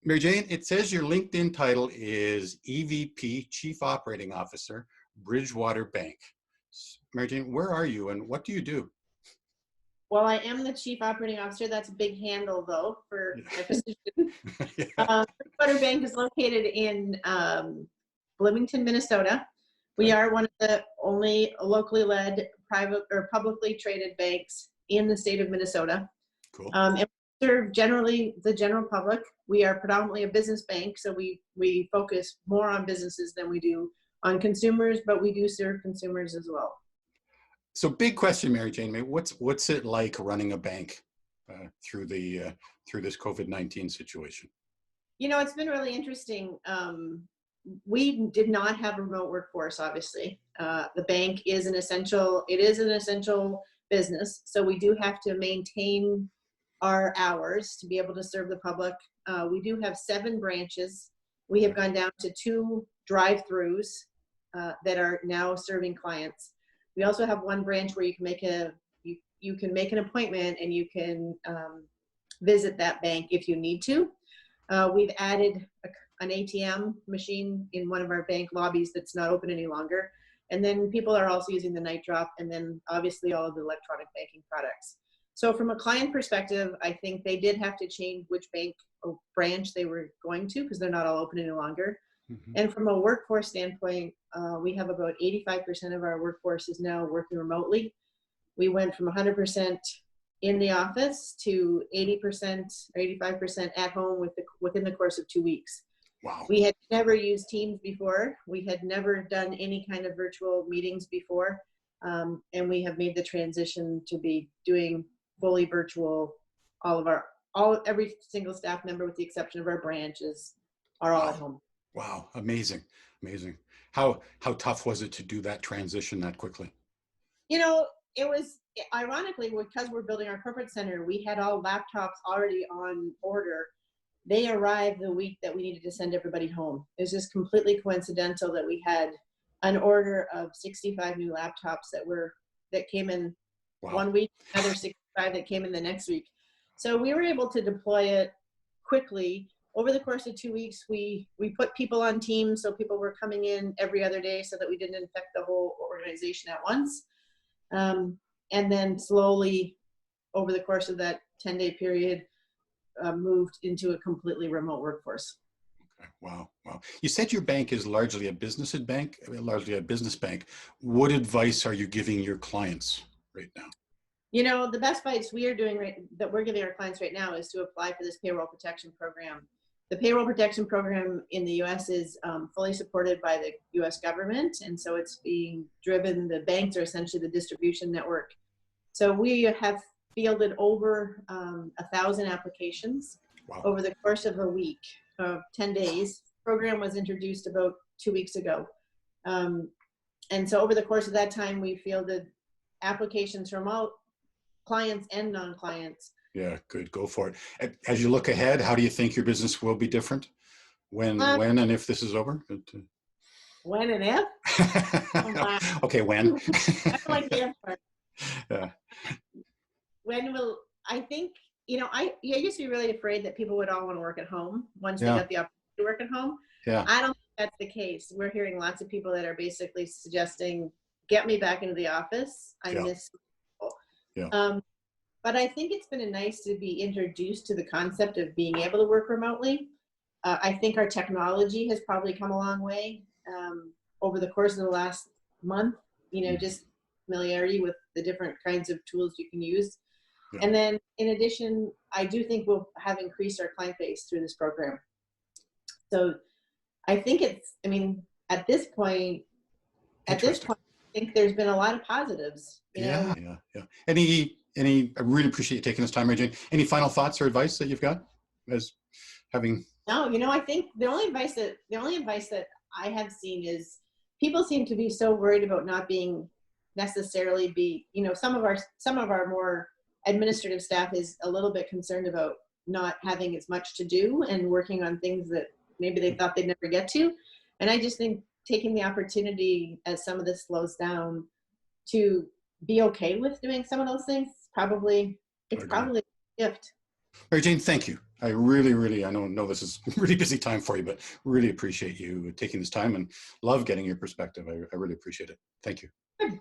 Mary Jane, it says your LinkedIn title is EVP, Chief Operating Officer, Bridgewater Bank. Mary Jane, where are you and what do you do? Well, I am the Chief Operating Officer. That's a big handle, though, for my position. Yeah. Bridgewater Bank is located in Bloomington, Minnesota. We are one of the only locally led private or publicly traded banks in the state of Minnesota. Cool. And we serve generally the general public. We are predominantly a business bank, so we focus more on businesses than we do on consumers, but we do serve consumers as well. So big question, Mary Jane, what's it like running a bank through this COVID-19 situation? You know, it's been really interesting. We did not have a remote workforce, obviously. The bank is an essential business, so we do have to maintain our hours to be able to serve the public. We do have 7 branches. We have gone down to 2 drive-throughs that are now serving clients. We also have 1 branch where you can make an appointment and you can visit that bank if you need to. We've added an ATM machine in one of our bank lobbies that's not open any longer. And then people are also using the night drop, and then obviously all of the electronic banking products. So from a client perspective, I think they did have to change which bank or branch they were going to because they're not all open any longer. Mm-hmm. And from a workforce standpoint, we have about 85% of our workforce is now working remotely. We went from 100% in the office to 80% or 85% at home within the course of 2 weeks. Wow. We had never used Teams before. We had never done any kind of virtual meetings before. And we have made the transition to be doing fully virtual. Every single staff member, with the exception of our branches, are all at home. Wow, amazing, amazing. How tough was it to do that transition that quickly? You know, it was, ironically, because we're building our corporate center, we had all laptops already on order. They arrived the week that we needed to send everybody home. It was just completely coincidental that we had an order of 65 new laptops that came in 1 week, another 65 that came in the next week. So we were able to deploy it quickly. Over the course of 2 weeks, we put people on Teams, so people were coming in every other day so that we didn't infect the whole organization at once. And then slowly, over the course of that 10-day period, moved into a completely remote workforce. Okay. Wow. Wow. You said your bank is largely a business bank. What advice are you giving your clients right now? You know, the best advice we're giving our clients right now is to apply for this payroll protection program. The payroll protection program in the U.S. is fully supported by the U.S. government, and so it's being driven. The banks are essentially the distribution network. So we have fielded over 1,000 applications. Wow. Over the course of a week, 10 days. The program was introduced about 2 weeks ago. And so over the course of that time, we fielded applications from all clients and non-clients. Yeah, good. Go for it. As you look ahead, how do you think your business will be different when and if this is over? When and if? Okay, when? I don't like the if part. Yeah. When will, I think, you know, I used to be really afraid that people would all want to work at home once they got the opportunity to work at home. Yeah. I don't think that's the case. We're hearing lots of people that are basically suggesting, get me back into the office. I miss people. Yeah. But I think it's been nice to be introduced to the concept of being able to work remotely. I think our technology has probably come a long way over the course of the last month, you know, just familiarity with the different kinds of tools you can use. Yeah. And then in addition, I do think we'll have increased our client base through this program. So I think at this point, I think there's been a lot of positives. You know? Yeah. I really appreciate you taking this time, Mary Jane. Any final thoughts or advice that you've got as having? No, you know, I think the only advice that I have seen is people seem to be so worried about not being you know, some of our more administrative staff is a little bit concerned about not having as much to do and working on things that maybe they thought they'd never get to. And I just think taking the opportunity as some of this slows down to be okay with doing some of those things, it's probably a gift. Mary Jane, thank you. I really, I know this is a really busy time for you, but really appreciate you taking this time and love getting your perspective. I really appreciate it. Thank you. Good.